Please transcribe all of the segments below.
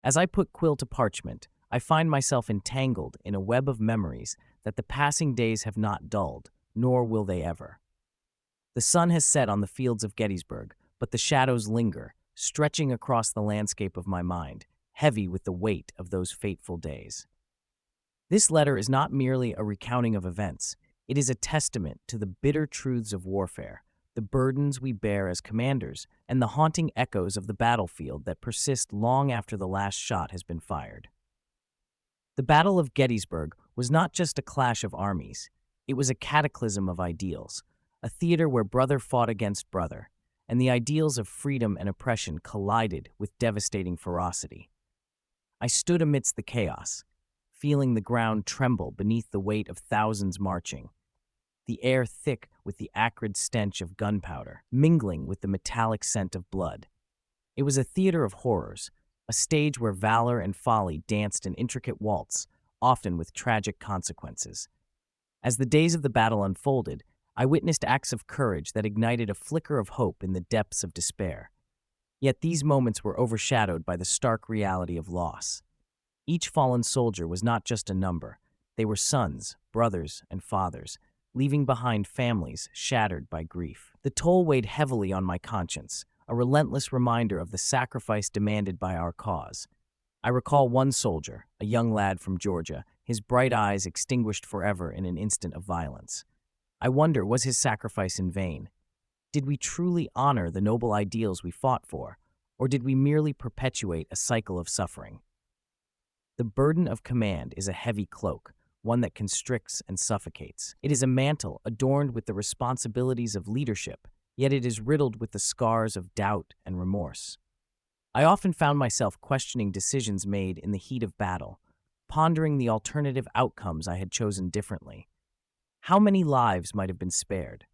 As I put quill to parchment, I find myself entangled in a web of memories that the passing days have not dulled, nor will they ever. The sun has set on the fields of Gettysburg, but the shadows linger, stretching across the landscape of my mind, heavy with the weight of those fateful days. This letter is not merely a recounting of events, it is a testament to the bitter truths of warfare, the burdens we bear as commanders, and the haunting echoes of the battlefield that persist long after the last shot has been fired. The Battle of Gettysburg was not just a clash of armies, it was a cataclysm of ideals, a theater where brother fought against brother, and the ideals of freedom and oppression collided with devastating ferocity. I stood amidst the chaos, feeling the ground tremble beneath the weight of thousands marching, the air thick with the acrid stench of gunpowder, mingling with the metallic scent of blood. It was a theater of horrors, a stage where valor and folly danced an intricate waltz, often with tragic consequences. As the days of the battle unfolded, I witnessed acts of courage that ignited a flicker of hope in the depths of despair. Yet these moments were overshadowed by the stark reality of loss. Each fallen soldier was not just a number. They were sons, brothers, and fathers, leaving behind families shattered by grief. The toll weighed heavily on my conscience, a relentless reminder of the sacrifice demanded by our cause. I recall one soldier, a young lad from Georgia, his bright eyes extinguished forever in an instant of violence. I wonder, was his sacrifice in vain? Did we truly honor the noble ideals we fought for, or did we merely perpetuate a cycle of suffering? The burden of command is a heavy cloak, one that constricts and suffocates. It is a mantle adorned with the responsibilities of leadership, yet it is riddled with the scars of doubt and remorse. I often found myself questioning decisions made in the heat of battle, pondering the alternative outcomes I had chosen differently. How many lives might have been spared?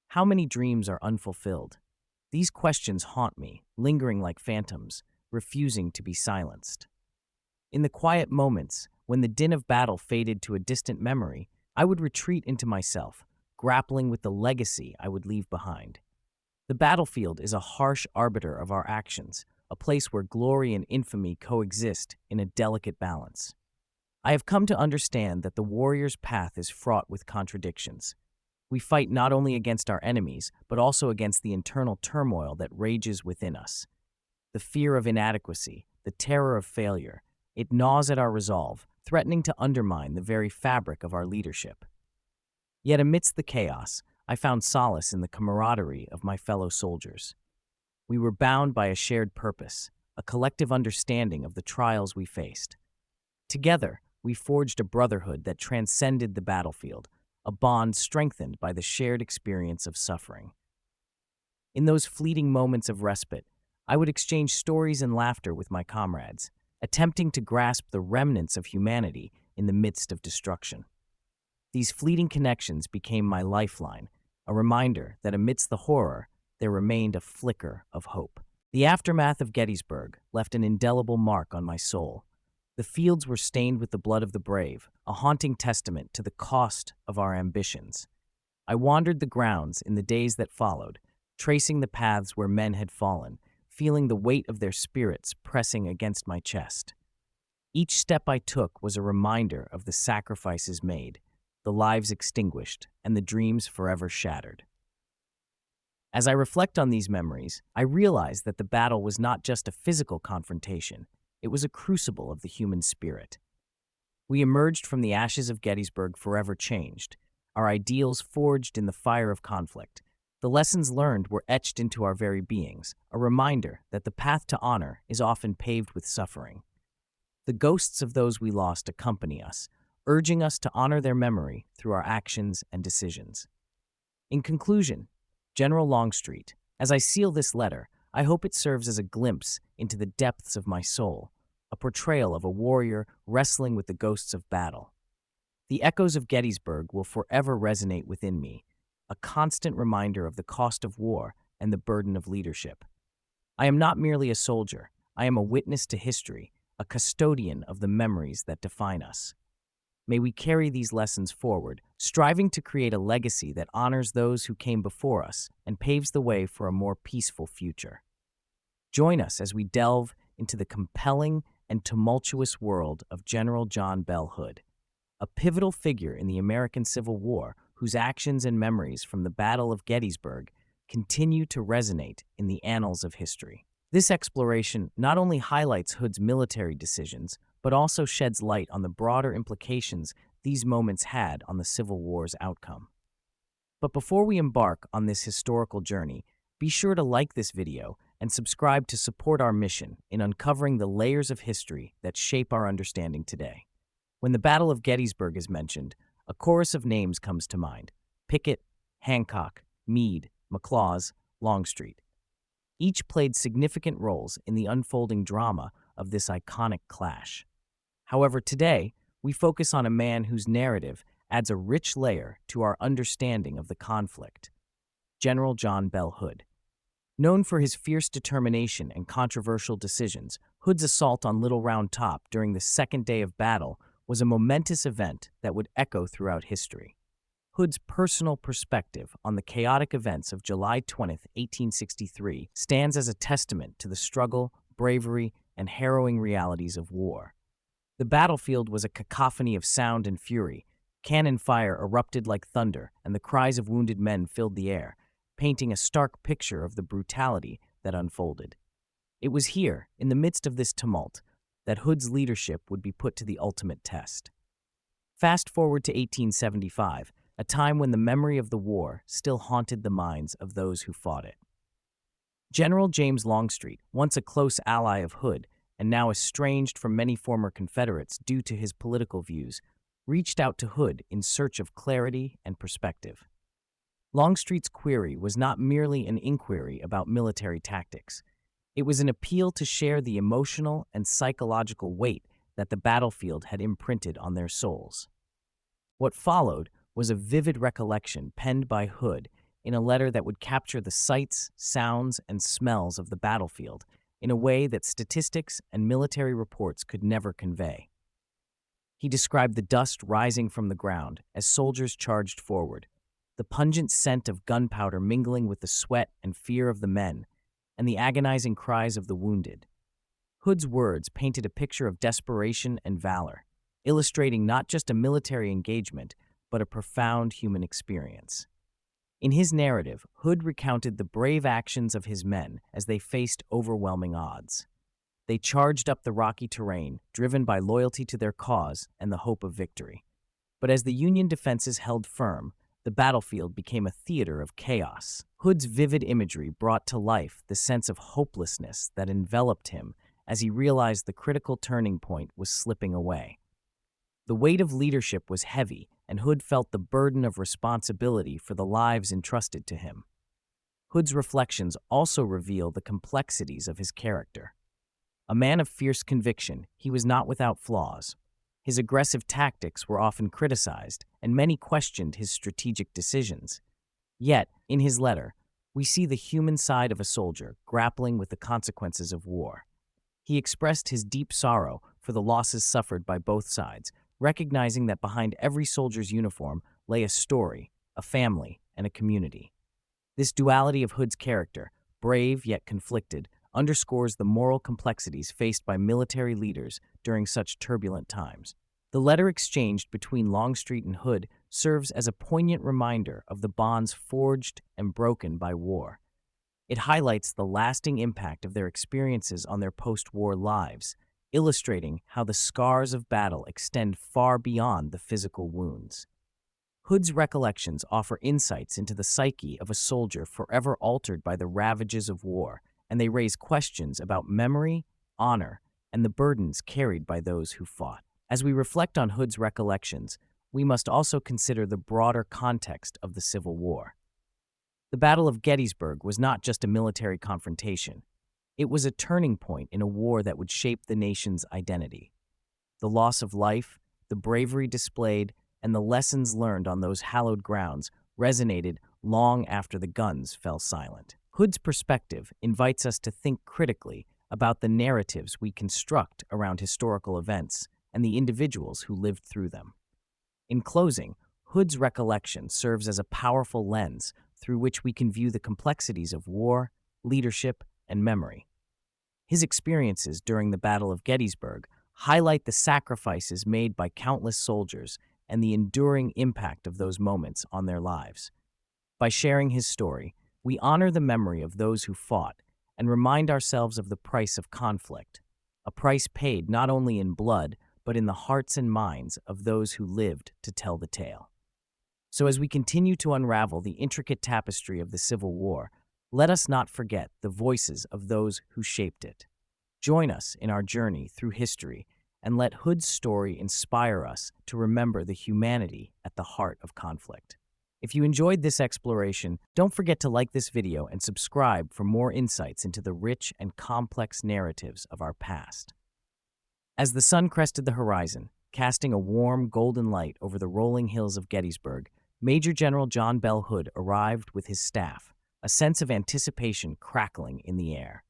How many dreams are unfulfilled? These questions haunt me, lingering like phantoms, refusing to be silenced. In the quiet moments, when the din of battle faded to a distant memory, I would retreat into myself, grappling with the legacy I would leave behind. The battlefield is a harsh arbiter of our actions, a place where glory and infamy coexist in a delicate balance. I have come to understand that the warrior's path is fraught with contradictions. We fight not only against our enemies, but also against the internal turmoil that rages within us. The fear of inadequacy, the terror of failure, it gnaws at our resolve, threatening to undermine the very fabric of our leadership. Yet amidst the chaos, I found solace in the camaraderie of my fellow soldiers. We were bound by a shared purpose, a collective understanding of the trials we faced. Together, we forged a brotherhood that transcended the battlefield, a bond strengthened by the shared experience of suffering. In those fleeting moments of respite, I would exchange stories and laughter with my comrades, attempting to grasp the remnants of humanity in the midst of destruction. These fleeting connections became my lifeline, a reminder that amidst the horror, there remained a flicker of hope. The aftermath of Gettysburg left an indelible mark on my soul. The fields were stained with the blood of the brave, a haunting testament to the cost of our ambitions. I wandered the grounds in the days that followed, tracing the paths where men had fallen, feeling the weight of their spirits pressing against my chest. Each step I took was a reminder of the sacrifices made, the lives extinguished, and the dreams forever shattered. As I reflect on these memories, I realize that the battle was not just a physical confrontation, it was a crucible of the human spirit. We emerged from the ashes of Gettysburg forever changed, our ideals forged in the fire of conflict. The lessons learned were etched into our very beings, a reminder that the path to honor is often paved with suffering. The ghosts of those we lost accompany us, urging us to honor their memory through our actions and decisions. In conclusion, General Longstreet, as I seal this letter, I hope it serves as a glimpse into the depths of my soul, a portrayal of a warrior wrestling with the ghosts of battle. The echoes of Gettysburg will forever resonate within me, a constant reminder of the cost of war and the burden of leadership. I am not merely a soldier, I am a witness to history, a custodian of the memories that define us. May we carry these lessons forward, striving to create a legacy that honors those who came before us and paves the way for a more peaceful future. Join us as we delve into the compelling and tumultuous world of General John Bell Hood, a pivotal figure in the American Civil War whose actions and memories from the Battle of Gettysburg continue to resonate in the annals of history. This exploration not only highlights Hood's military decisions, but also sheds light on the broader implications these moments had on the Civil War's outcome. But before we embark on this historical journey, be sure to like this video and subscribe to support our mission in uncovering the layers of history that shape our understanding today. When the Battle of Gettysburg is mentioned, a chorus of names comes to mind: Pickett, Hancock, Meade, McLaws, Longstreet. Each played significant roles in the unfolding drama of this iconic clash. However, today, we focus on a man whose narrative adds a rich layer to our understanding of the conflict: General John Bell Hood. Known for his fierce determination and controversial decisions, Hood's assault on Little Round Top during the second day of battle was a momentous event that would echo throughout history. Hood's personal perspective on the chaotic events of July 20, 1863, stands as a testament to the struggle, bravery, and harrowing realities of war. The battlefield was a cacophony of sound and fury. Cannon fire erupted like thunder, and the cries of wounded men filled the air, painting a stark picture of the brutality that unfolded. It was here, in the midst of this tumult, that Hood's leadership would be put to the ultimate test. Fast forward to 1875, a time when the memory of the war still haunted the minds of those who fought it. General James Longstreet, once a close ally of Hood and now estranged from many former Confederates due to his political views, reached out to Hood in search of clarity and perspective. Longstreet's query was not merely an inquiry about military tactics. It was an appeal to share the emotional and psychological weight that the battlefield had imprinted on their souls. What followed was a vivid recollection penned by Hood in a letter that would capture the sights, sounds, and smells of the battlefield in a way that statistics and military reports could never convey. He described the dust rising from the ground as soldiers charged forward, the pungent scent of gunpowder mingling with the sweat and fear of the men, and the agonizing cries of the wounded. Hood's words painted a picture of desperation and valor, illustrating not just a military engagement, but a profound human experience. In his narrative, Hood recounted the brave actions of his men as they faced overwhelming odds. They charged up the rocky terrain, driven by loyalty to their cause and the hope of victory. But as the Union defenses held firm, the battlefield became a theater of chaos. Hood's vivid imagery brought to life the sense of hopelessness that enveloped him as he realized the critical turning point was slipping away. The weight of leadership was heavy, and Hood felt the burden of responsibility for the lives entrusted to him. Hood's reflections also reveal the complexities of his character. A man of fierce conviction, he was not without flaws. His aggressive tactics were often criticized, and many questioned his strategic decisions. Yet, in his letter, we see the human side of a soldier grappling with the consequences of war. He expressed his deep sorrow for the losses suffered by both sides, recognizing that behind every soldier's uniform lay a story, a family, and a community. This duality of Hood's character, brave yet conflicted, underscores the moral complexities faced by military leaders during such turbulent times. The letter exchanged between Longstreet and Hood serves as a poignant reminder of the bonds forged and broken by war. It highlights the lasting impact of their experiences on their post-war lives, illustrating how the scars of battle extend far beyond the physical wounds. Hood's recollections offer insights into the psyche of a soldier forever altered by the ravages of war, and they raise questions about memory, honor, and the burdens carried by those who fought. As we reflect on Hood's recollections, we must also consider the broader context of the Civil War. The Battle of Gettysburg was not just a military confrontation. It was a turning point in a war that would shape the nation's identity. The loss of life, the bravery displayed, and the lessons learned on those hallowed grounds resonated long after the guns fell silent. Hood's perspective invites us to think critically about the narratives we construct around historical events and the individuals who lived through them. In closing, Hood's recollection serves as a powerful lens through which we can view the complexities of war, leadership, and memory. His experiences during the Battle of Gettysburg highlight the sacrifices made by countless soldiers and the enduring impact of those moments on their lives. By sharing his story, we honor the memory of those who fought and remind ourselves of the price of conflict, a price paid not only in blood, but in the hearts and minds of those who lived to tell the tale. So, as we continue to unravel the intricate tapestry of the Civil War, let us not forget the voices of those who shaped it. Join us in our journey through history and let Hood's story inspire us to remember the humanity at the heart of conflict. If you enjoyed this exploration, don't forget to like this video and subscribe for more insights into the rich and complex narratives of our past. As the sun crested the horizon, casting a warm, golden light over the rolling hills of Gettysburg, Major General John Bell Hood arrived with his staff, a sense of anticipation crackling in the air.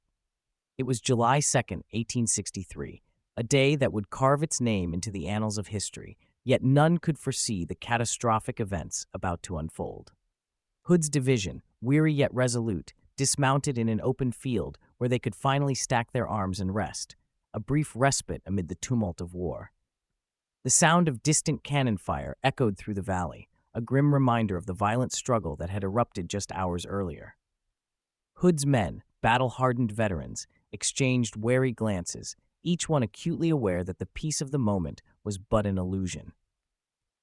It was July 2nd, 1863, a day that would carve its name into the annals of history, yet none could foresee the catastrophic events about to unfold. Hood's division, weary yet resolute, dismounted in an open field where they could finally stack their arms and rest, a brief respite amid the tumult of war. The sound of distant cannon fire echoed through the valley, a grim reminder of the violent struggle that had erupted just hours earlier. Hood's men, battle-hardened veterans, exchanged wary glances, each one acutely aware that the peace of the moment was but an illusion.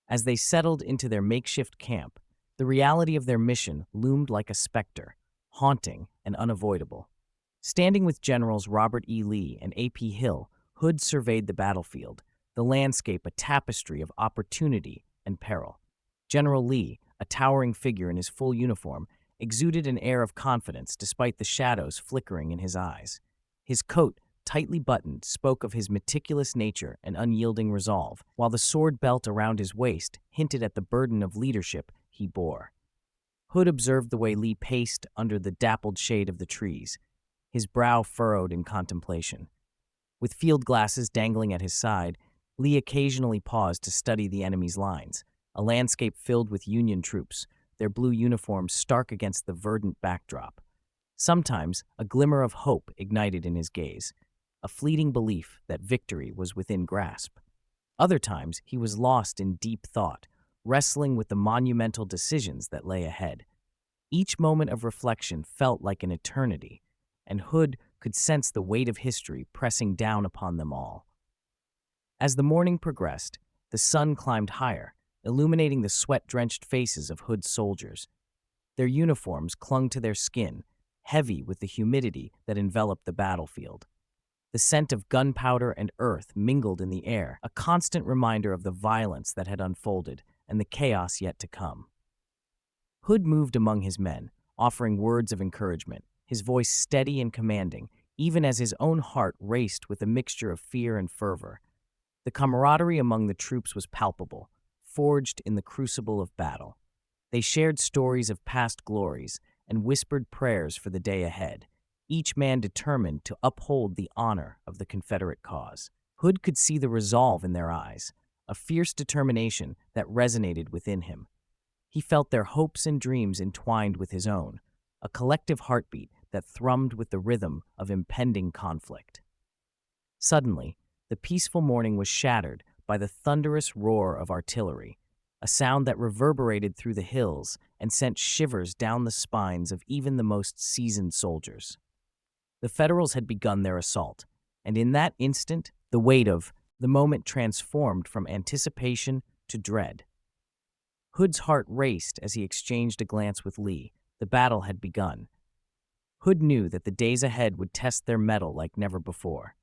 As they settled into their makeshift camp, the reality of their mission loomed like a specter, haunting and unavoidable. Standing with Generals Robert E. Lee and A.P. Hill, Hood surveyed the battlefield, the landscape a tapestry of opportunity and peril. General Lee, a towering figure in his full uniform, exuded an air of confidence despite the shadows flickering in his eyes. His coat, tightly buttoned, spoke of his meticulous nature and unyielding resolve, while the sword belt around his waist hinted at the burden of leadership he bore. Hood observed the way Lee paced under the dappled shade of the trees, his brow furrowed in contemplation. With field glasses dangling at his side, Lee occasionally paused to study the enemy's lines, a landscape filled with Union troops, their blue uniforms stark against the verdant backdrop. Sometimes a glimmer of hope ignited in his gaze, a fleeting belief that victory was within grasp. Other times he was lost in deep thought, wrestling with the monumental decisions that lay ahead. Each moment of reflection felt like an eternity, and Hood could sense the weight of history pressing down upon them all. As the morning progressed, the sun climbed higher, illuminating the sweat-drenched faces of Hood's soldiers. Their uniforms clung to their skin, heavy with the humidity that enveloped the battlefield. The scent of gunpowder and earth mingled in the air, a constant reminder of the violence that had unfolded and the chaos yet to come. Hood moved among his men, offering words of encouragement, his voice steady and commanding, even as his own heart raced with a mixture of fear and fervor. The camaraderie among the troops was palpable, forged in the crucible of battle. They shared stories of past glories and whispered prayers for the day ahead, each man determined to uphold the honor of the Confederate cause. Hood could see the resolve in their eyes, a fierce determination that resonated within him. He felt their hopes and dreams entwined with his own, a collective heartbeat that thrummed with the rhythm of impending conflict. Suddenly, the peaceful morning was shattered by the thunderous roar of artillery, a sound that reverberated through the hills and sent shivers down the spines of even the most seasoned soldiers. The Federals had begun their assault, and in that instant, the weight of the moment transformed from anticipation to dread. Hood's heart raced as he exchanged a glance with Lee. The battle had begun. Hood knew that the days ahead would test their mettle like never before.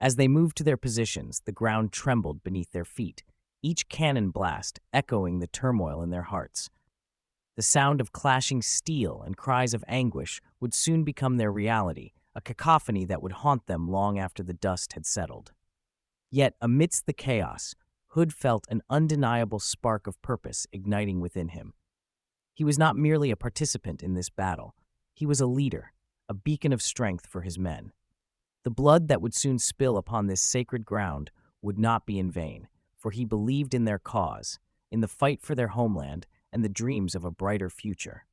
As they moved to their positions, the ground trembled beneath their feet, each cannon blast echoing the turmoil in their hearts. The sound of clashing steel and cries of anguish would soon become their reality, a cacophony that would haunt them long after the dust had settled. Yet, amidst the chaos, Hood felt an undeniable spark of purpose igniting within him. He was not merely a participant in this battle. He was a leader, a beacon of strength for his men. The blood that would soon spill upon this sacred ground would not be in vain, for he believed in their cause, in the fight for their homeland, and the dreams of a brighter future.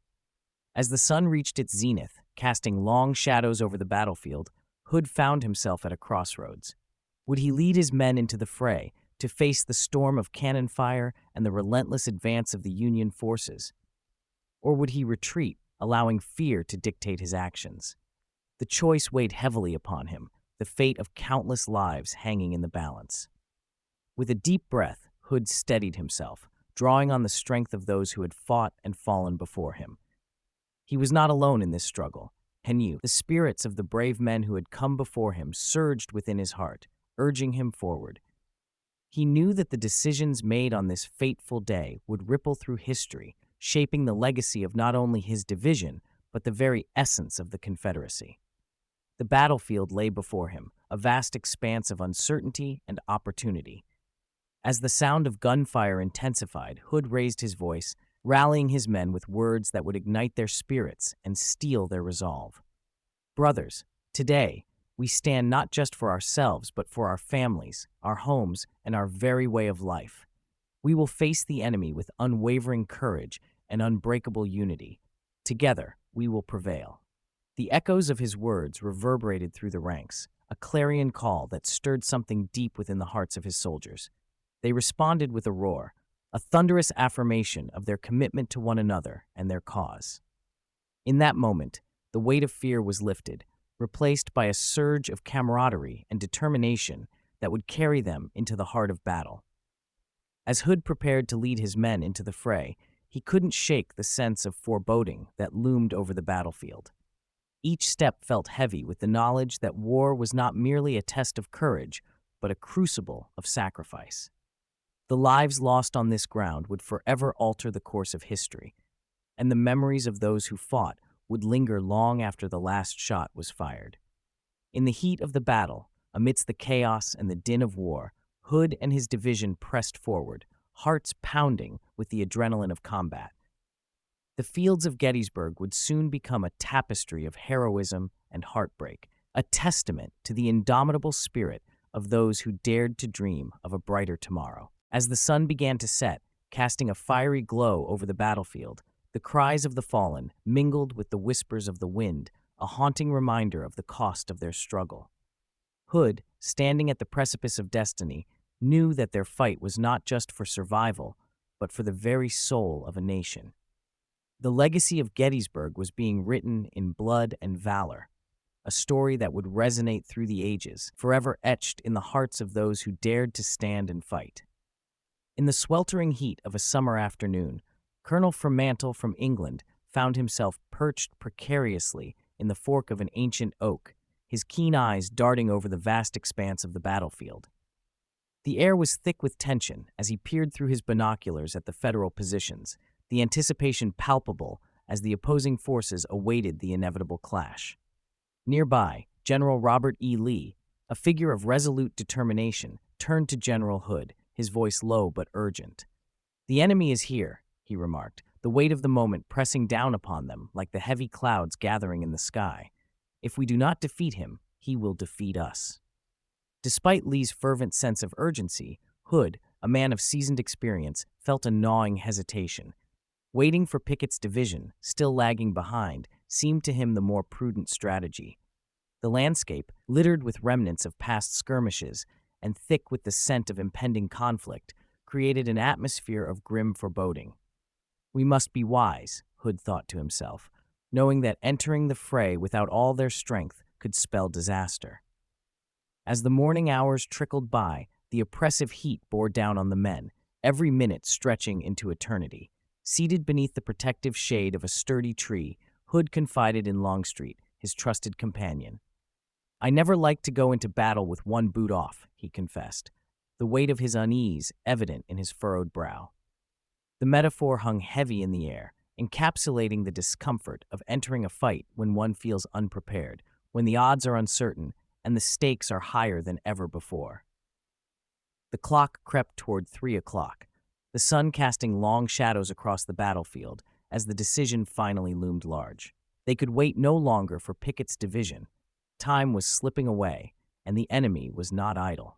As the sun reached its zenith, casting long shadows over the battlefield, Hood found himself at a crossroads. Would he lead his men into the fray to face the storm of cannon fire and the relentless advance of the Union forces? Or would he retreat, allowing fear to dictate his actions? The choice weighed heavily upon him, the fate of countless lives hanging in the balance. With a deep breath, Hood steadied himself, drawing on the strength of those who had fought and fallen before him. He was not alone in this struggle. The spirits of the brave men who had come before him surged within his heart, urging him forward. He knew that the decisions made on this fateful day would ripple through history, shaping the legacy of not only his division, but the very essence of the Confederacy. The battlefield lay before him, a vast expanse of uncertainty and opportunity. As the sound of gunfire intensified, Hood raised his voice, rallying his men with words that would ignite their spirits and steel their resolve. Brothers, today, we stand not just for ourselves, but for our families, our homes, and our very way of life. We will face the enemy with unwavering courage and unbreakable unity. Together, we will prevail. The echoes of his words reverberated through the ranks, a clarion call that stirred something deep within the hearts of his soldiers. They responded with a roar, a thunderous affirmation of their commitment to one another and their cause. In that moment, the weight of fear was lifted, replaced by a surge of camaraderie and determination that would carry them into the heart of battle. As Hood prepared to lead his men into the fray, he couldn't shake the sense of foreboding that loomed over the battlefield. Each step felt heavy with the knowledge that war was not merely a test of courage, but a crucible of sacrifice. The lives lost on this ground would forever alter the course of history, and the memories of those who fought would linger long after the last shot was fired. In the heat of the battle, amidst the chaos and the din of war, Hood and his division pressed forward, hearts pounding with the adrenaline of combat. The fields of Gettysburg would soon become a tapestry of heroism and heartbreak, a testament to the indomitable spirit of those who dared to dream of a brighter tomorrow. As the sun began to set, casting a fiery glow over the battlefield, the cries of the fallen mingled with the whispers of the wind, a haunting reminder of the cost of their struggle. Hood, standing at the precipice of destiny, knew that their fight was not just for survival, but for the very soul of a nation. The legacy of Gettysburg was being written in blood and valor, a story that would resonate through the ages, forever etched in the hearts of those who dared to stand and fight. In the sweltering heat of a summer afternoon, Colonel Fremantle from England found himself perched precariously in the fork of an ancient oak, his keen eyes darting over the vast expanse of the battlefield. The air was thick with tension as he peered through his binoculars at the Federal positions, the anticipation palpable as the opposing forces awaited the inevitable clash. Nearby, General Robert E. Lee, a figure of resolute determination, turned to General Hood, his voice low but urgent. "The enemy is here," he remarked, the weight of the moment pressing down upon them like the heavy clouds gathering in the sky. "If we do not defeat him, he will defeat us." Despite Lee's fervent sense of urgency, Hood, a man of seasoned experience, felt a gnawing hesitation. Waiting for Pickett's division, still lagging behind, seemed to him the more prudent strategy. The landscape, littered with remnants of past skirmishes and thick with the scent of impending conflict, created an atmosphere of grim foreboding. "We must be wise," Hood thought to himself, knowing that entering the fray without all their strength could spell disaster. As the morning hours trickled by, the oppressive heat bore down on the men, every minute stretching into eternity. Seated beneath the protective shade of a sturdy tree, Hood confided in Longstreet, his trusted companion. "I never liked to go into battle with one boot off," he confessed, the weight of his unease evident in his furrowed brow. The metaphor hung heavy in the air, encapsulating the discomfort of entering a fight when one feels unprepared, when the odds are uncertain, and the stakes are higher than ever before. The clock crept toward 3 o'clock, the sun casting long shadows across the battlefield as the decision finally loomed large. They could wait no longer for Pickett's division. Time was slipping away, and the enemy was not idle.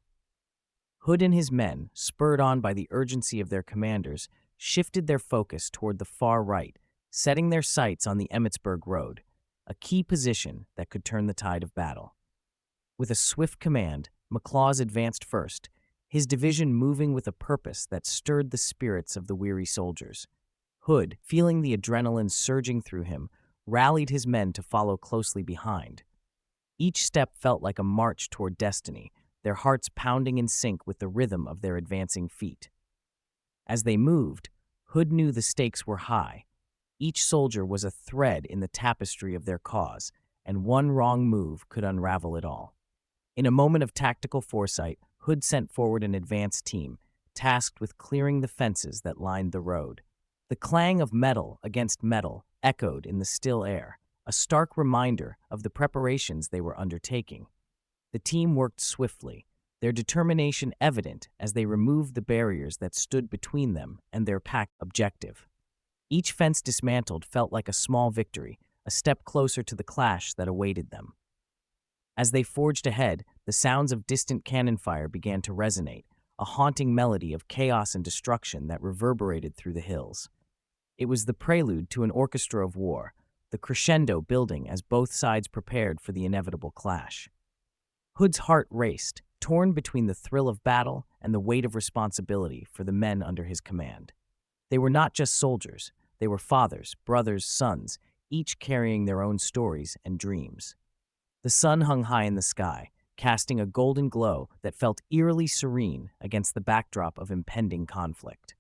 Hood and his men, spurred on by the urgency of their commanders, shifted their focus toward the far right, setting their sights on the Emmitsburg Road, a key position that could turn the tide of battle. With a swift command, McLaws advanced first, his division moving with a purpose that stirred the spirits of the weary soldiers. Hood, feeling the adrenaline surging through him, rallied his men to follow closely behind. Each step felt like a march toward destiny, their hearts pounding in sync with the rhythm of their advancing feet. As they moved, Hood knew the stakes were high. Each soldier was a thread in the tapestry of their cause, and one wrong move could unravel it all. In a moment of tactical foresight, Hood sent forward an advance team, tasked with clearing the fences that lined the road. The clang of metal against metal echoed in the still air, a stark reminder of the preparations they were undertaking. The team worked swiftly, their determination evident as they removed the barriers that stood between them and their packed objective. Each fence dismantled felt like a small victory, a step closer to the clash that awaited them. As they forged ahead, the sounds of distant cannon fire began to resonate, a haunting melody of chaos and destruction that reverberated through the hills. It was the prelude to an orchestra of war, the crescendo building as both sides prepared for the inevitable clash. Hood's heart raced, torn between the thrill of battle and the weight of responsibility for the men under his command. They were not just soldiers, they were fathers, brothers, sons, each carrying their own stories and dreams. The sun hung high in the sky, casting a golden glow that felt eerily serene against the backdrop of impending conflict.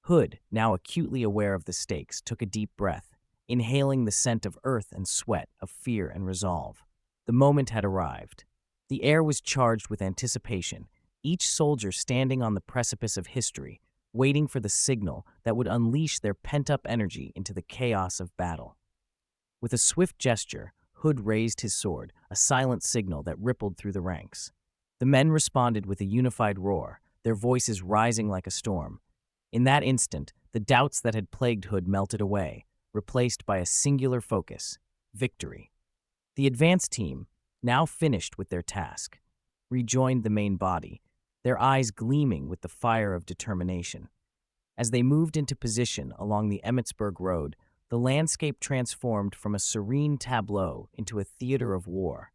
Hood, now acutely aware of the stakes, took a deep breath, inhaling the scent of earth and sweat, of fear and resolve. The moment had arrived. The air was charged with anticipation, each soldier standing on the precipice of history, waiting for the signal that would unleash their pent-up energy into the chaos of battle. With a swift gesture, Hood raised his sword, a silent signal that rippled through the ranks. The men responded with a unified roar, their voices rising like a storm. In that instant, the doubts that had plagued Hood melted away, replaced by a singular focus: victory. The advance team, now finished with their task, rejoined the main body, their eyes gleaming with the fire of determination. As they moved into position along the Emmitsburg Road, the landscape transformed from a serene tableau into a theater of war.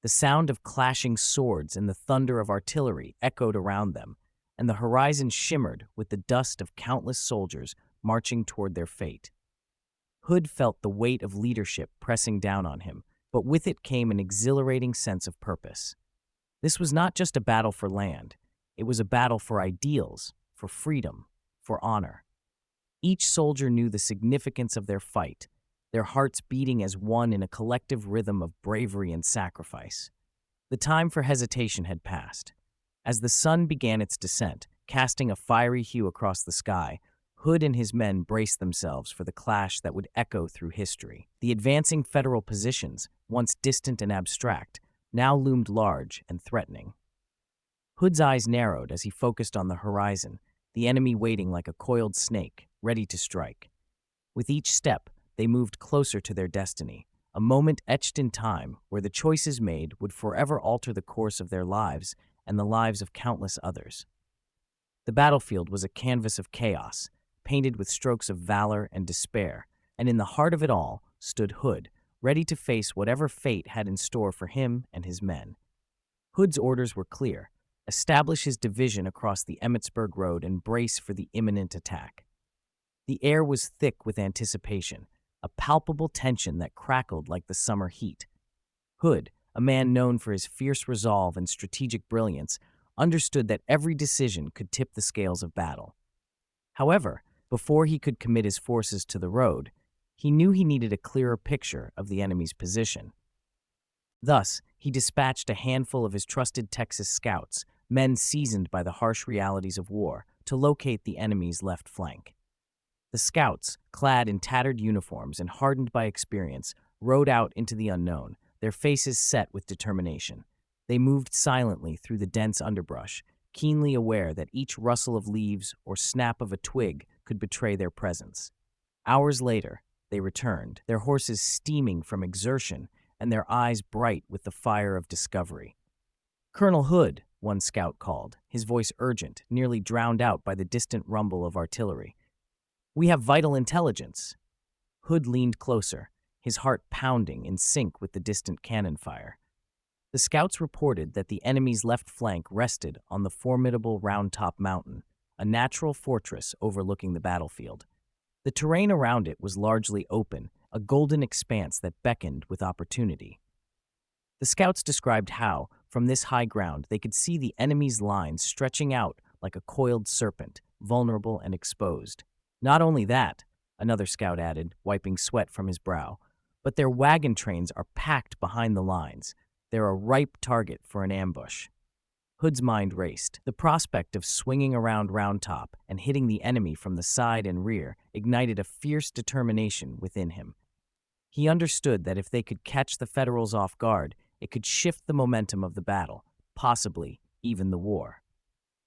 The sound of clashing swords and the thunder of artillery echoed around them, and the horizon shimmered with the dust of countless soldiers marching toward their fate. Hood felt the weight of leadership pressing down on him, but with it came an exhilarating sense of purpose. This was not just a battle for land, it was a battle for ideals, for freedom, for honor. Each soldier knew the significance of their fight, their hearts beating as one in a collective rhythm of bravery and sacrifice. The time for hesitation had passed. As the sun began its descent, casting a fiery hue across the sky, Hood and his men braced themselves for the clash that would echo through history. The advancing Federal positions, once distant and abstract, now loomed large and threatening. Hood's eyes narrowed as he focused on the horizon, the enemy waiting like a coiled snake, ready to strike. With each step, they moved closer to their destiny, a moment etched in time where the choices made would forever alter the course of their lives and the lives of countless others. The battlefield was a canvas of chaos, painted with strokes of valor and despair, and in the heart of it all stood Hood, ready to face whatever fate had in store for him and his men. Hood's orders were clear: establish his division across the Emmitsburg Road and brace for the imminent attack. The air was thick with anticipation, a palpable tension that crackled like the summer heat. Hood, a man known for his fierce resolve and strategic brilliance, understood that every decision could tip the scales of battle. However, before he could commit his forces to the road, he knew he needed a clearer picture of the enemy's position. Thus, he dispatched a handful of his trusted Texas scouts, men seasoned by the harsh realities of war, to locate the enemy's left flank. The scouts, clad in tattered uniforms and hardened by experience, rode out into the unknown, their faces set with determination. They moved silently through the dense underbrush, keenly aware that each rustle of leaves or snap of a twig could betray their presence. Hours later, they returned, their horses steaming from exertion and their eyes bright with the fire of discovery. "Colonel Hood," one scout called, his voice urgent, nearly drowned out by the distant rumble of artillery. "We have vital intelligence." Hood leaned closer, his heart pounding in sync with the distant cannon fire. The scouts reported that the enemy's left flank rested on the formidable Round Top Mountain, a natural fortress overlooking the battlefield. The terrain around it was largely open, a golden expanse that beckoned with opportunity. The scouts described how, from this high ground, they could see the enemy's lines stretching out like a coiled serpent, vulnerable and exposed. Not only that, another scout added, wiping sweat from his brow, but their wagon trains are packed behind the lines. They're a ripe target for an ambush. Hood's mind raced. The prospect of swinging around Round Top and hitting the enemy from the side and rear ignited a fierce determination within him. He understood that if they could catch the Federals off guard, it could shift the momentum of the battle, possibly even the war.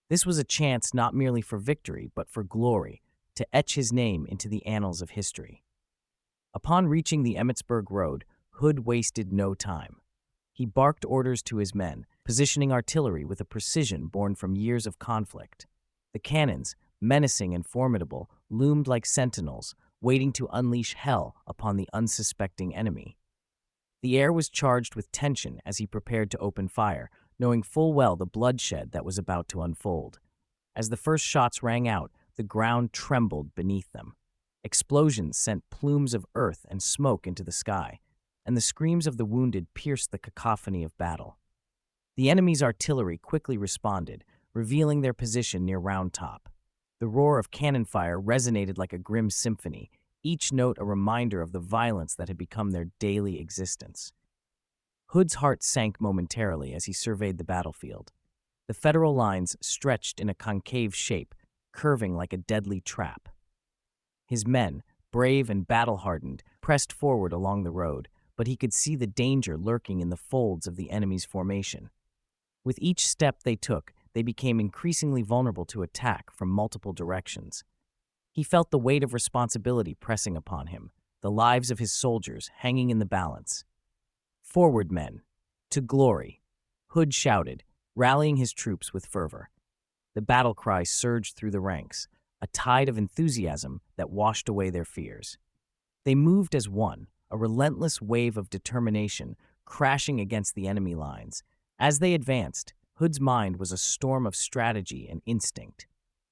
This was a chance not merely for victory, but for glory, to etch his name into the annals of history. Upon reaching the Emmitsburg Road, Hood wasted no time. He barked orders to his men, positioning artillery with a precision born from years of conflict. The cannons, menacing and formidable, loomed like sentinels, waiting to unleash hell upon the unsuspecting enemy. The air was charged with tension as he prepared to open fire, knowing full well the bloodshed that was about to unfold. As the first shots rang out, the ground trembled beneath them. Explosions sent plumes of earth and smoke into the sky, and the screams of the wounded pierced the cacophony of battle. The enemy's artillery quickly responded, revealing their position near Round Top. The roar of cannon fire resonated like a grim symphony, each note a reminder of the violence that had become their daily existence. Hood's heart sank momentarily as he surveyed the battlefield. The Federal lines stretched in a concave shape, curving like a deadly trap. His men, brave and battle-hardened, pressed forward along the road, but he could see the danger lurking in the folds of the enemy's formation. With each step they took, they became increasingly vulnerable to attack from multiple directions. He felt the weight of responsibility pressing upon him, the lives of his soldiers hanging in the balance. "Forward, men! To glory!" Hood shouted, rallying his troops with fervor. The battle cry surged through the ranks, a tide of enthusiasm that washed away their fears. They moved as one, a relentless wave of determination crashing against the enemy lines. As they advanced, Hood's mind was a storm of strategy and instinct.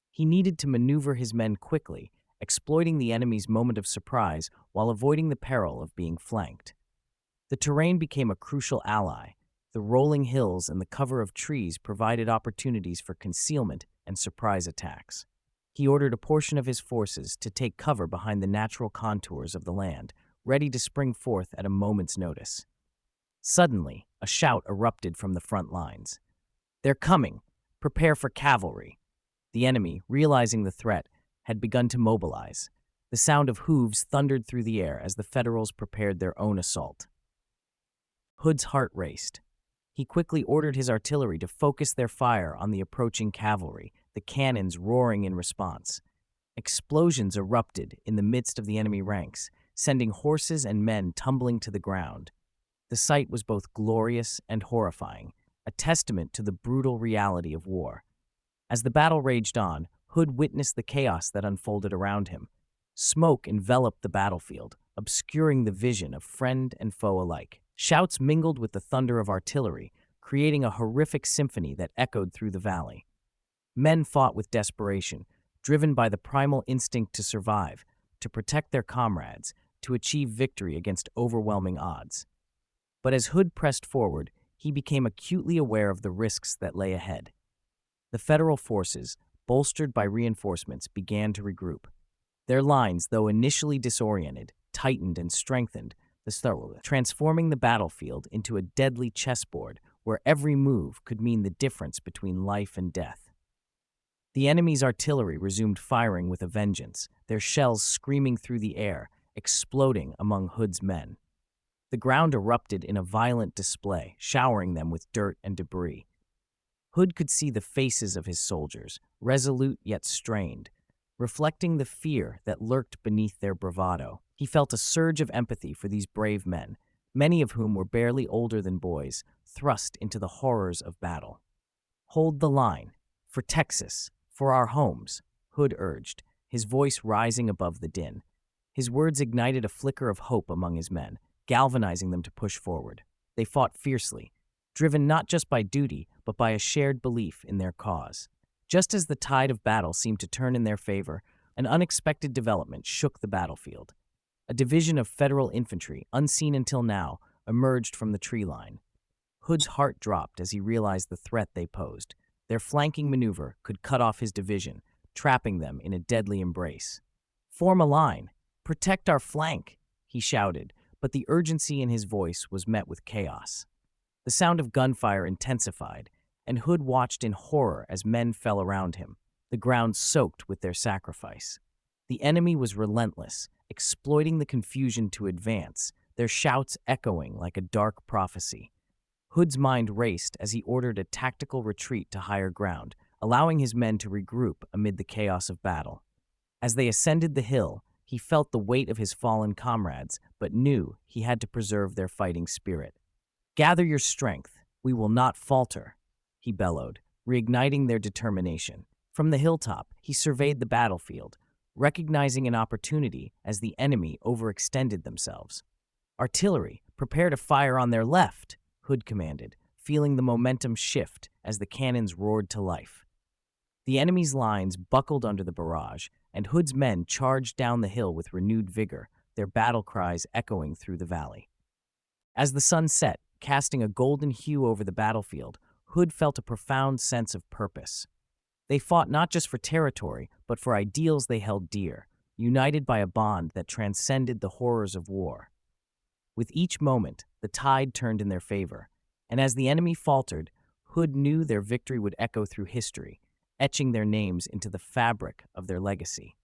He needed to maneuver his men quickly, exploiting the enemy's moment of surprise while avoiding the peril of being flanked. The terrain became a crucial ally. The rolling hills and the cover of trees provided opportunities for concealment and surprise attacks. He ordered a portion of his forces to take cover behind the natural contours of the land, ready to spring forth at a moment's notice. Suddenly, a shout erupted from the front lines. "They're coming! Prepare for cavalry!" The enemy, realizing the threat, had begun to mobilize. The sound of hooves thundered through the air as the Federals prepared their own assault. Hood's heart raced. He quickly ordered his artillery to focus their fire on the approaching cavalry, the cannons roaring in response. Explosions erupted in the midst of the enemy ranks, sending horses and men tumbling to the ground. The sight was both glorious and horrifying, a testament to the brutal reality of war. As the battle raged on, Hood witnessed the chaos that unfolded around him. Smoke enveloped the battlefield, obscuring the vision of friend and foe alike. Shouts mingled with the thunder of artillery, creating a horrific symphony that echoed through the valley. Men fought with desperation, driven by the primal instinct to survive, to protect their comrades, to achieve victory against overwhelming odds. But as Hood pressed forward, he became acutely aware of the risks that lay ahead. The Federal forces, bolstered by reinforcements, began to regroup. Their lines, though initially disoriented, tightened and strengthened, transforming the battlefield into a deadly chessboard where every move could mean the difference between life and death. The enemy's artillery resumed firing with a vengeance, their shells screaming through the air, exploding among Hood's men. The ground erupted in a violent display, showering them with dirt and debris. Hood could see the faces of his soldiers, resolute yet strained, reflecting the fear that lurked beneath their bravado. He felt a surge of empathy for these brave men, many of whom were barely older than boys, thrust into the horrors of battle. "Hold the line. For Texas. For our homes," Hood urged, his voice rising above the din. His words ignited a flicker of hope among his men, galvanizing them to push forward. They fought fiercely, driven not just by duty, but by a shared belief in their cause. Just as the tide of battle seemed to turn in their favor, an unexpected development shook the battlefield. A division of Federal infantry, unseen until now, emerged from the tree line. Hood's heart dropped as he realized the threat they posed. Their flanking maneuver could cut off his division, trapping them in a deadly embrace. "Form a line! Protect our flank!" he shouted, but the urgency in his voice was met with chaos. The sound of gunfire intensified, and Hood watched in horror as men fell around him, the ground soaked with their sacrifice. The enemy was relentless, exploiting the confusion to advance, their shouts echoing like a dark prophecy. Hood's mind raced as he ordered a tactical retreat to higher ground, allowing his men to regroup amid the chaos of battle. As they ascended the hill, he felt the weight of his fallen comrades, but knew he had to preserve their fighting spirit. "Gather your strength. We will not falter," he bellowed, reigniting their determination. From the hilltop, he surveyed the battlefield, recognizing an opportunity as the enemy overextended themselves. "Artillery, prepare to fire on their left," Hood commanded, feeling the momentum shift as the cannons roared to life. The enemy's lines buckled under the barrage, and Hood's men charged down the hill with renewed vigor, their battle cries echoing through the valley. As the sun set, casting a golden hue over the battlefield, Hood felt a profound sense of purpose. They fought not just for territory, but for ideals they held dear, united by a bond that transcended the horrors of war. With each moment, the tide turned in their favor, and as the enemy faltered, Hood knew their victory would echo through history, etching their names into the fabric of their legacy.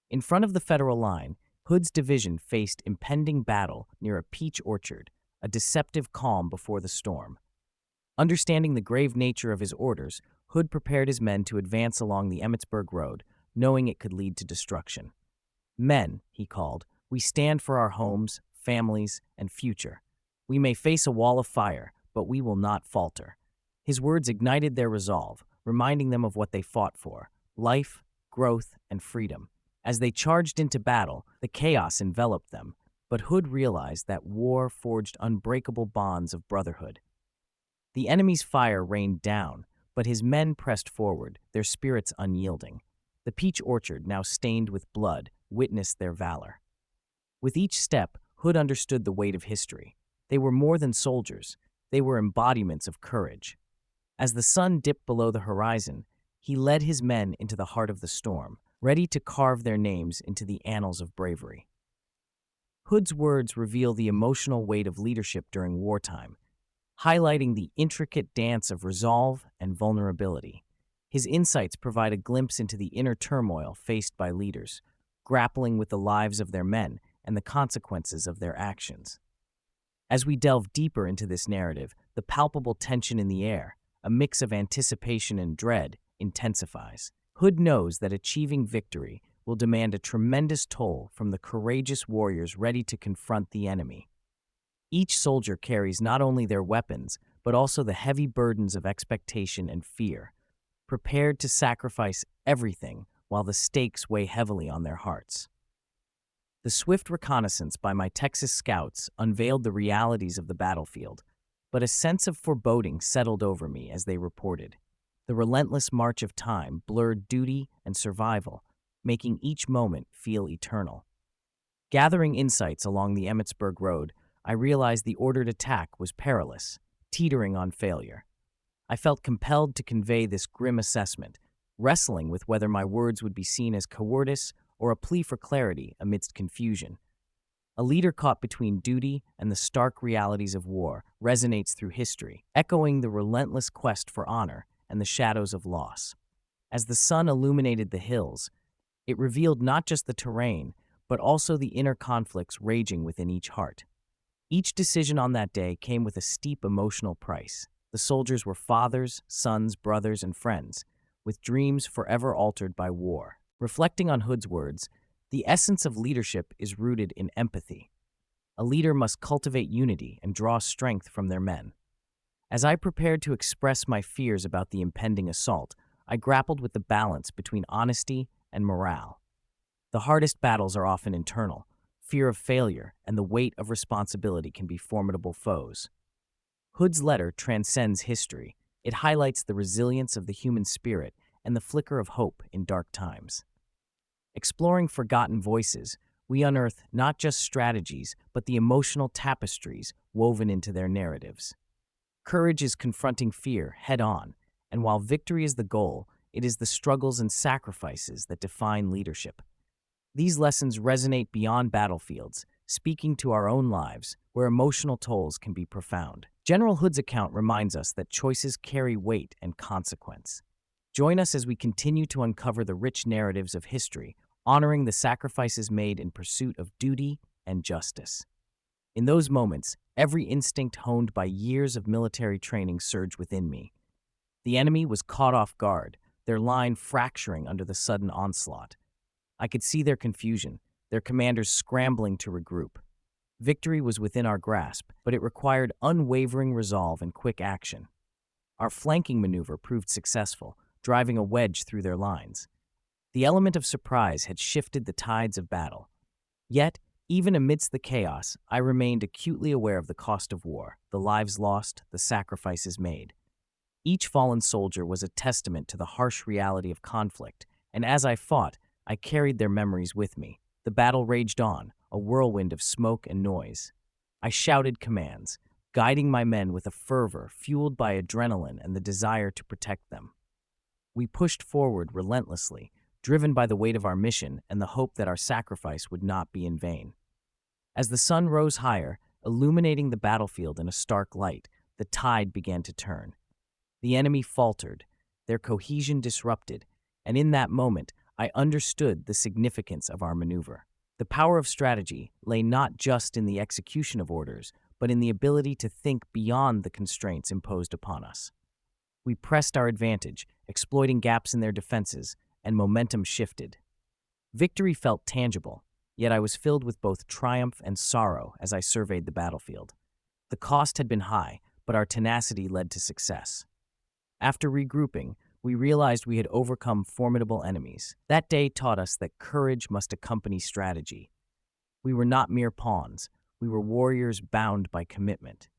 In front of the Federal line, Hood's division faced impending battle near a peach orchard, a deceptive calm before the storm. Understanding the grave nature of his orders, Hood prepared his men to advance along the Emmitsburg Road, knowing it could lead to destruction. "Men," he called, "we stand for our homes, families, and future. We may face a wall of fire, but we will not falter." His words ignited their resolve, reminding them of what they fought for: life, growth, and freedom. As they charged into battle, the chaos enveloped them, but Hood realized that war forged unbreakable bonds of brotherhood. The enemy's fire rained down, but his men pressed forward, their spirits unyielding. The peach orchard, now stained with blood, witnessed their valor. With each step, Hood understood the weight of history. They were more than soldiers. They were embodiments of courage. As the sun dipped below the horizon, he led his men into the heart of the storm, ready to carve their names into the annals of bravery. Hood's words reveal the emotional weight of leadership during wartime, highlighting the intricate dance of resolve and vulnerability. His insights provide a glimpse into the inner turmoil faced by leaders, grappling with the lives of their men and the consequences of their actions. As we delve deeper into this narrative, the palpable tension in the air, a mix of anticipation and dread, intensifies. Hood knows that achieving victory will demand a tremendous toll from the courageous warriors ready to confront the enemy. Each soldier carries not only their weapons, but also the heavy burdens of expectation and fear, prepared to sacrifice everything while the stakes weigh heavily on their hearts. The swift reconnaissance by my Texas scouts unveiled the realities of the battlefield, but a sense of foreboding settled over me as they reported. The relentless march of time blurred duty and survival, making each moment feel eternal. Gathering insights along the Emmitsburg Road, I realized the ordered attack was perilous, teetering on failure. I felt compelled to convey this grim assessment, wrestling with whether my words would be seen as cowardice or a plea for clarity amidst confusion. A leader caught between duty and the stark realities of war resonates through history, echoing the relentless quest for honor and the shadows of loss. As the sun illuminated the hills, it revealed not just the terrain, but also the inner conflicts raging within each heart. Each decision on that day came with a steep emotional price. The soldiers were fathers, sons, brothers, and friends, with dreams forever altered by war. Reflecting on Hood's words, the essence of leadership is rooted in empathy. A leader must cultivate unity and draw strength from their men. As I prepared to express my fears about the impending assault, I grappled with the balance between honesty and morale. The hardest battles are often internal. Fear of failure and the weight of responsibility can be formidable foes. Hood's letter transcends history. It highlights the resilience of the human spirit and the flicker of hope in dark times. Exploring forgotten voices, we unearth not just strategies, but the emotional tapestries woven into their narratives. Courage is confronting fear head-on, and while victory is the goal, it is the struggles and sacrifices that define leadership. These lessons resonate beyond battlefields, speaking to our own lives, where emotional tolls can be profound. General Hood's account reminds us that choices carry weight and consequence. Join us as we continue to uncover the rich narratives of history, honoring the sacrifices made in pursuit of duty and justice. In those moments, every instinct honed by years of military training surged within me. The enemy was caught off guard, their line fracturing under the sudden onslaught. I could see their confusion, their commanders scrambling to regroup. Victory was within our grasp, but it required unwavering resolve and quick action. Our flanking maneuver proved successful, driving a wedge through their lines. The element of surprise had shifted the tides of battle. Yet, even amidst the chaos, I remained acutely aware of the cost of war, the lives lost, the sacrifices made. Each fallen soldier was a testament to the harsh reality of conflict, and as I fought, I carried their memories with me. The battle raged on, a whirlwind of smoke and noise. I shouted commands, guiding my men with a fervor fueled by adrenaline and the desire to protect them. We pushed forward relentlessly, driven by the weight of our mission and the hope that our sacrifice would not be in vain. As the sun rose higher, illuminating the battlefield in a stark light, the tide began to turn. The enemy faltered, their cohesion disrupted, and in that moment, I understood the significance of our maneuver. The power of strategy lay not just in the execution of orders, but in the ability to think beyond the constraints imposed upon us. We pressed our advantage, exploiting gaps in their defenses, and momentum shifted. Victory felt tangible, yet I was filled with both triumph and sorrow as I surveyed the battlefield. The cost had been high, but our tenacity led to success. After regrouping, we realized we had overcome formidable enemies. That day taught us that courage must accompany strategy. We were not mere pawns, we were warriors bound by commitment.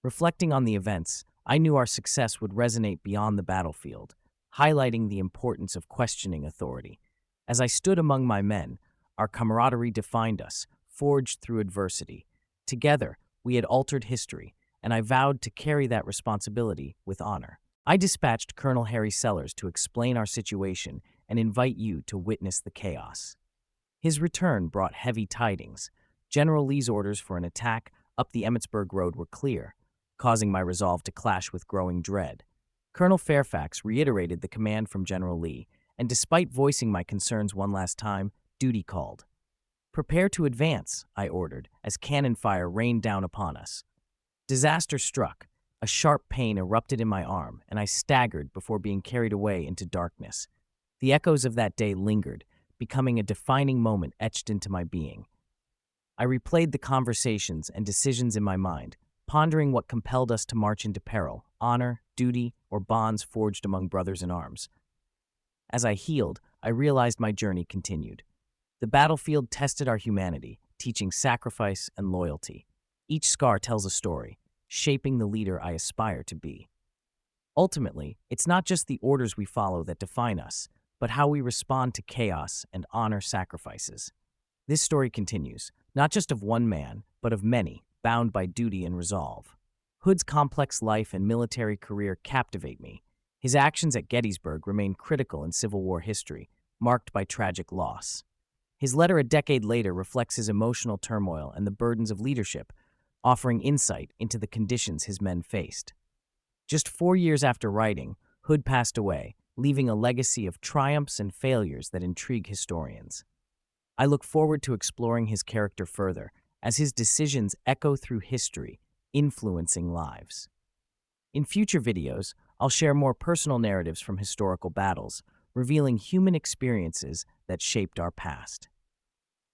Reflecting on the events, I knew our success would resonate beyond the battlefield, highlighting the importance of questioning authority. As I stood among my men, our camaraderie defined us, forged through adversity. Together, we had altered history, and I vowed to carry that responsibility with honor. I dispatched Colonel Harry Sellers to explain our situation and invite you to witness the chaos. His return brought heavy tidings. General Lee's orders for an attack up the Emmitsburg Road were clear, causing my resolve to clash with growing dread. Colonel Fairfax reiterated the command from General Lee, and despite voicing my concerns one last time, duty called. "Prepare to advance," I ordered, as cannon fire rained down upon us. Disaster struck. A sharp pain erupted in my arm, and I staggered before being carried away into darkness. The echoes of that day lingered, becoming a defining moment etched into my being. I replayed the conversations and decisions in my mind, pondering what compelled us to march into peril: honor, duty, or bonds forged among brothers in arms. As I healed, I realized my journey continued. The battlefield tested our humanity, teaching sacrifice and loyalty. Each scar tells a story, shaping the leader I aspire to be. Ultimately, it's not just the orders we follow that define us, but how we respond to chaos and honor sacrifices. This story continues, not just of one man, but of many, bound by duty and resolve. Hood's complex life and military career captivate me. His actions at Gettysburg remain critical in Civil War history, marked by tragic loss. His letter a decade later reflects his emotional turmoil and the burdens of leadership, offering insight into the conditions his men faced. Just 4 years after writing, Hood passed away, leaving a legacy of triumphs and failures that intrigue historians. I look forward to exploring his character further, as his decisions echo through history, influencing lives. In future videos, I'll share more personal narratives from historical battles, revealing human experiences that shaped our past.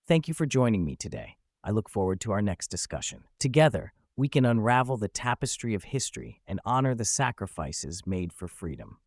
Thank you for joining me today. I look forward to our next discussion. Together, we can unravel the tapestry of history and honor the sacrifices made for freedom.